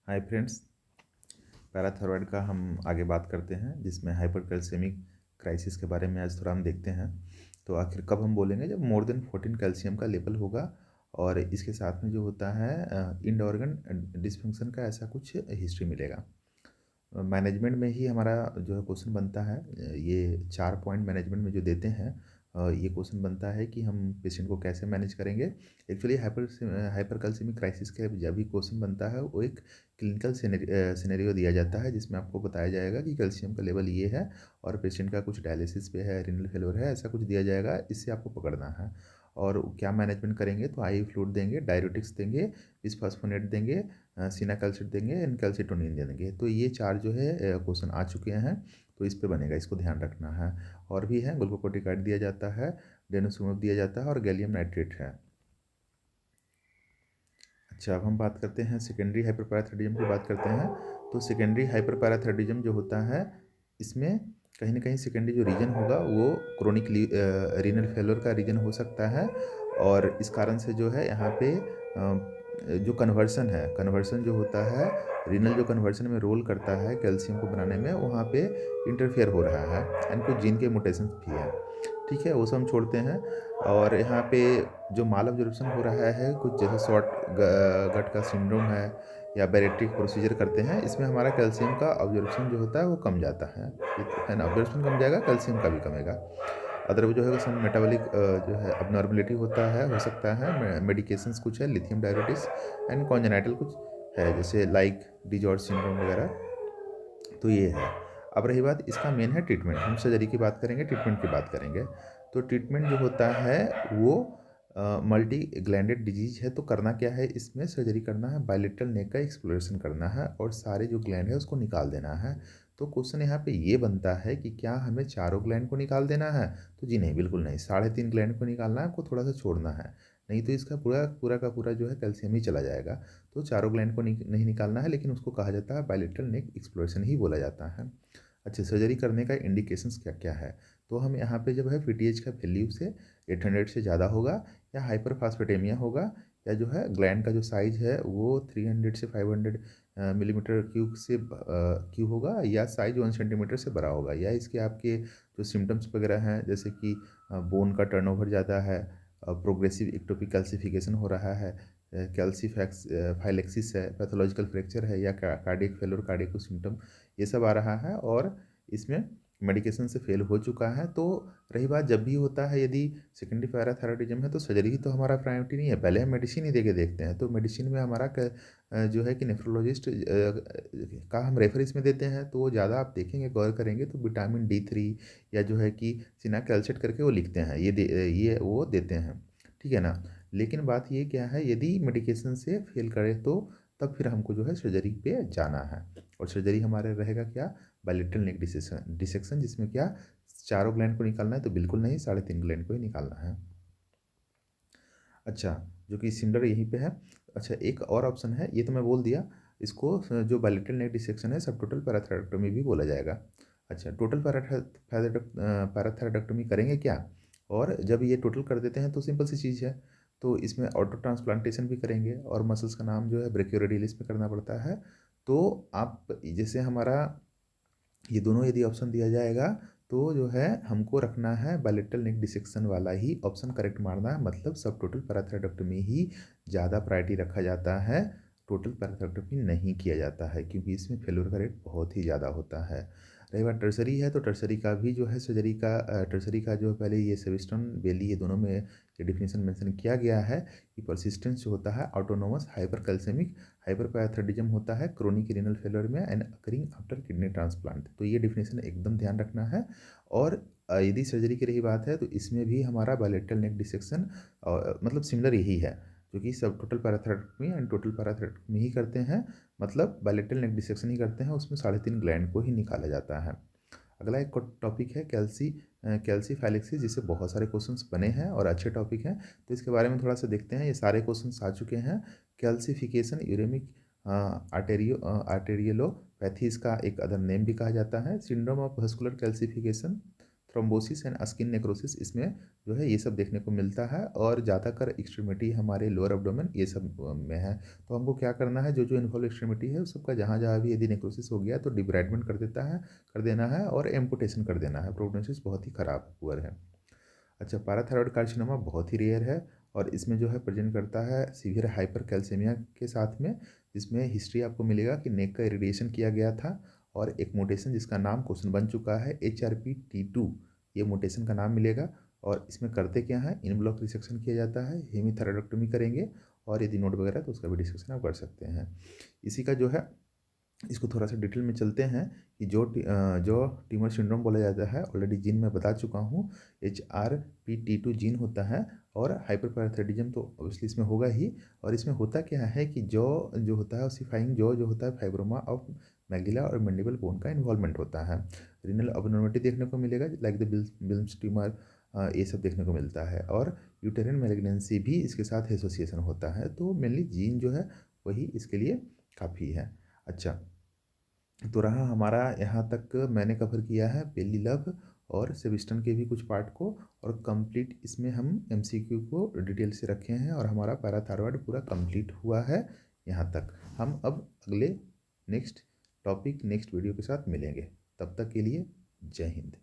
Hi friends. Parathyroid का हम आगे बात करते हैं, जिसमें हाइपरकैल्सीमिक क्राइसिस के बारे में आज थोड़ा हम देखते हैं। तो आखिर कब हम बोलेंगे, जब मोर देन 14 कैल्शियम का लेवल होगा और इसके साथ में जो होता है इंड ऑर्गन डिसफंक्शन का ऐसा कुछ हिस्ट्री मिलेगा। मैनेजमेंट में ही हमारा जो है क्वेश्चन बनता है। ये 4 पॉइंट मैनेजमेंट में जो देते हैं, ये क्वेश्चन बनता है कि हम पेशेंट को कैसे मैनेज करेंगे। एक्चुअली हाइपरकैल्सीमिक क्राइसिस के जब भी क्वेश्चन बनता है, वो एक क्लिनिकल सिनेरियो दिया जाता है, जिसमें आपको बताया जाएगा कि कैल्शियम का लेवल ये है और पेशेंट का कुछ डायलिसिस पे है, रीनल फेल्योर है, ऐसा कुछ दिया जाएगा। इससे आपको पकड़ना है और क्या मैनेजमेंट करेंगे। तो आई फ्लूइड देंगे, डायरेटिक्स देंगे, बिसफॉस्फोनेट देंगे, सिनाकैल्सिट देंगे, एनकैल्सिटोनिन देंगे। तो ये 4 जो है क्वेश्चन आ चुके हैं, तो इस पे बनेगा, इसको ध्यान रखना है। और भी है, ग्लूकोकोर्टिकॉइड दिया जाता है, डेनोसुमेब दिया जाता है और गैलियम नाइट्रेट है। अच्छा, अब हम बात करते हैं सेकेंडरी हाइपरपैराथायरॉयडिज्म की बात करते हैं। तो सेकेंडरी हाइपरपैराथायरॉयडिज्म जो होता है, इसमें कहीं ना कहीं सेकेंडरी जो रीजन होगा वो क्रोनिक रीनल फेलियर का रीजन हो सकता है। और इस कारण से जो है यहाँ पे जो कन्वर्सन है, कन्वर्सन जो होता है, रीनल जो कन्वर्सन में रोल करता है कैल्शियम को बनाने में, वहाँ पे इंटरफेयर हो रहा है एंड कुछ जीन के म्यूटेशंस भी हैं। ठीक है, वो सब हम छोड़ते हैं। और यहाँ पे जो माल ऑब्जर्वेशन हो रहा है, कुछ जैसे शॉर्ट गट का सिंड्रोम है या बैरेट्रिक प्रोसीजर करते हैं, इसमें हमारा कैल्शियम का ऑब्जर्वेशन जो होता है वो कम जाता है ना। ऑब्जर्वेशन कम जाएगा, कैल्शियम का भी कमेगा। अदर जो है सम मेटाबॉलिक जो है अबनॉर्मलिटी होता है, हो सकता है। मेडिकेशंस कुछ है, लिथियम डायरेटिक्स एंड कॉन्जेनाइटल कुछ है, जैसे लाइक डिजॉर्ज सिंड्रोम वगैरह। तो ये है। अब रही बात इसका मेन है ट्रीटमेंट। हम सर्जरी की बात करेंगे, ट्रीटमेंट की बात करेंगे। तो ट्रीटमेंट जो होता है वो मल्टी ग्लैंडेड डिजीज है। तो करना क्या है, इसमें सर्जरी करना है, बायलेटरल नेक का एक्सप्लोरेशन करना है और सारे जो ग्लैंड है उसको निकाल देना है। तो क्वेश्चन यहाँ पे ये बनता है कि क्या हमें चारों ग्लैंड को निकाल देना है। तो जी नहीं, बिल्कुल नहीं। 3.5 ग्लैंड को निकालना है, आपको थोड़ा सा छोड़ना है, नहीं तो इसका पूरा पूरा का पूरा जो है कैल्शियम ही चला जाएगा। तो चारों ग्लैंड को नहीं निकालना है, लेकिन उसको कहा जाता है बायलेटरल नेक एक्सप्लोरेशन ही बोला जाता है। अच्छा, सर्जरी करने का इंडिकेशंस क्या क्या है। तो हम यहाँ पे जब है पीटीएच का वैल्यू से 800 से ज़्यादा होगा, या हाइपरफास्फेटेमिया होगा, या जो है ग्लैंड का जो साइज है वो 300 से 500 मिलीमीटर क्यूब से क्यूब होगा, या साइज 1 सेंटीमीटर से बड़ा होगा, या इसके आपके जो सिम्टम्स वगैरह हैं, जैसे कि बोन का टर्नओवर ज़्यादा है, प्रोग्रेसिव एक्टोपिक कैल्सिफिकेशन हो रहा है, कैल्सीफैक्स फाइलेक्सिस है, पैथोलॉजिकल फ्रैक्चर है, या कार्डियक फेलोर, कार्डियक सिम्टम, ये सब आ रहा है और इसमें मेडिकेशन से फेल हो चुका है। तो रही बात, जब भी होता है, यदि सेकेंडरी पैराथायरॉयडिज्म है, तो सर्जरी तो हमारा प्रायोरिटी नहीं है, पहले हम मेडिसिन ही दे के देखते हैं। तो मेडिसिन में हमारा जो है कि नेफ्रोलॉजिस्ट का हम रेफर इसमें देते हैं। तो वो ज़्यादा आप देखेंगे, गौर करेंगे, तो विटामिन D3 या जो है कि सिनाकैल्सेट करके वो लिखते हैं, ये वो देते हैं। ठीक है ना। लेकिन बात ये क्या है, यदि मेडिकेशन से फेल करे तो तब फिर हमको जो है सर्जरी पे जाना है। और सर्जरी हमारे रहेगा क्या, बायलेटरल नेक डिसेक्शन, जिसमें क्या चारों ग्लैंड को निकालना है, तो बिल्कुल नहीं, 3.5 ग्लैंड को ही निकालना है। अच्छा, जो कि सिमिलर यहीं पे है। अच्छा, एक और ऑप्शन है, ये तो मैं बोल दिया, इसको जो बायलेटरल नेक डिसेक्शन है सब टोटल पैराथायरॉयडेक्टोमी भी बोला जाएगा। अच्छा, टोटल पैराथायरॉयडेक्टोमी करेंगे क्या, और जब ये टोटल कर देते हैं तो सिंपल सी चीज़ है। तो इसमें ऑटो ट्रांसप्लांटेशन भी करेंगे और मसल्स का नाम जो है ब्रेकियोरेडियलिस में करना पड़ता है। तो आप जैसे हमारा ये दोनों यदि ऑप्शन दिया जाएगा, तो जो है हमको रखना है बायलेटरल नेक डिसेक्शन वाला ही ऑप्शन करेक्ट मारना है। मतलब सब टोटल पैराथायरॉयडेक्टोमी ही ज़्यादा प्रायोरिटी रखा जाता है, टोटल पैराथायरॉयडेक्टोमी नहीं किया जाता है, क्योंकि इसमें फेल्योर का रेट बहुत ही ज़्यादा होता है। रही बात टर्सरी है, तो टर्सरी का भी जो है सर्जरी का टर्सरी का जो पहले ये सेविस्टन बेली, ये दोनों में ये डिफिनेशन मेंशन किया गया है कि परसिस्टेंस जो होता है ऑटोनोमस हाइपरकैल्सेमिक हाइपरपैराथायरॉयडिज्म होता है क्रोनिक रीनल फेलियर में and occurring after kidney transplant. तो ये डिफिनेशन एकदम ध्यान रखना है। और यदि सर्जरी की रही बात है, तो इसमें भी हमारा बायलेटरल नेक डिसेक्शन मतलब सिमिलर यही है, जो कि सब टोटल पैराथायरॉयडेक्टोमी एंड टोटल पैराथायरॉयडेक्टोमी ही करते हैं। मतलब बायलेटरल नेक डिसेक्शन ही करते हैं, उसमें 3.5 ग्लैंड को ही निकाला जाता है। अगला एक टॉपिक है कैल्सीफाइलेक्सिस, जिससे बहुत सारे क्वेश्चंस बने हैं और अच्छे टॉपिक हैं। तो इसके बारे में थोड़ा सा देखते हैं, ये सारे क्वेश्चंस आ चुके हैं। कैल्सिफिकेशन यूरेमिक आर्टेरियोलोपैथी, इसका एक अदर नेम भी कहा जाता है, syndrome of vascular calcification. Thrombosis and skin necrosis, इसमें जो है ये सब देखने को मिलता है और ज़्यादातर एक्सट्रीमिटी हमारे लोअर एब्डोमेन ये सब में है। तो हमको क्या करना है, जो जो इन्वॉल्व एक्सट्रीमिटी है उस सबका जहाँ जहाँ भी यदि नेक्रोसिस हो गया तो डिब्राइडमेंट कर देना है और एम्पुटेशन कर देना है। प्रोग्नोसिस बहुत ही ख़राब पुअर है। अच्छा, पैराथायरॉयड कार्सिनोमा बहुत ही रेयर है और इसमें जो है प्रेजेंट करता है सीवियर हाइपर कैल्सीमिया के साथ में, जिसमें हिस्ट्री आपको मिलेगा कि नेक का इरिडिएशन किया गया था और एक मोटेशन जिसका नाम क्वेश्चन बन चुका है HRPT2, ये मोटेशन का नाम मिलेगा। और इसमें करते क्या है, इन ब्लॉक रिसेक्शन किया जाता है, हेमीथायरॉयडेक्टोमी करेंगे और यदि नोट वगैरह तो उसका भी डिस्कशन आप कर सकते हैं। इसी का जो है इसको थोड़ा सा डिटेल में चलते हैं कि जो ट्यूमर सिंड्रोम बोला जाता है, ऑलरेडी जीन में बता चुका हूँ, HRPT2 जीन होता है और हाइपरपैराथायरॉयडिज्म तो ऑब्वियसली इसमें होगा ही। और इसमें होता क्या है कि जो जो होता है ओसिफाइंग जो होता है फाइब्रोमा ऑफ मैगिला और मैंडिबल बोन का इन्वॉल्वमेंट होता है। रीनल अबनॉर्मलिटी देखने को मिलेगा लाइक द बिल्म्स ट्यूमर, ये सब देखने को मिलता है और यूटेरिन मैलिग्नेंसी भी इसके साथ एसोसिएशन होता है। तो मेनली जीन जो है वही इसके लिए काफ़ी है। अच्छा, तो रहा हमारा यहाँ तक मैंने कवर किया है बेली लव और सेबिस्टन के भी कुछ पार्ट को, और कंप्लीट इसमें हम MCQ को डिटेल से रखे हैं और हमारा पैराथायरॉयड पूरा कंप्लीट हुआ है यहाँ तक। हम अब अगले नेक्स्ट टॉपिक नेक्स्ट वीडियो के साथ मिलेंगे, तब तक के लिए जय हिंद।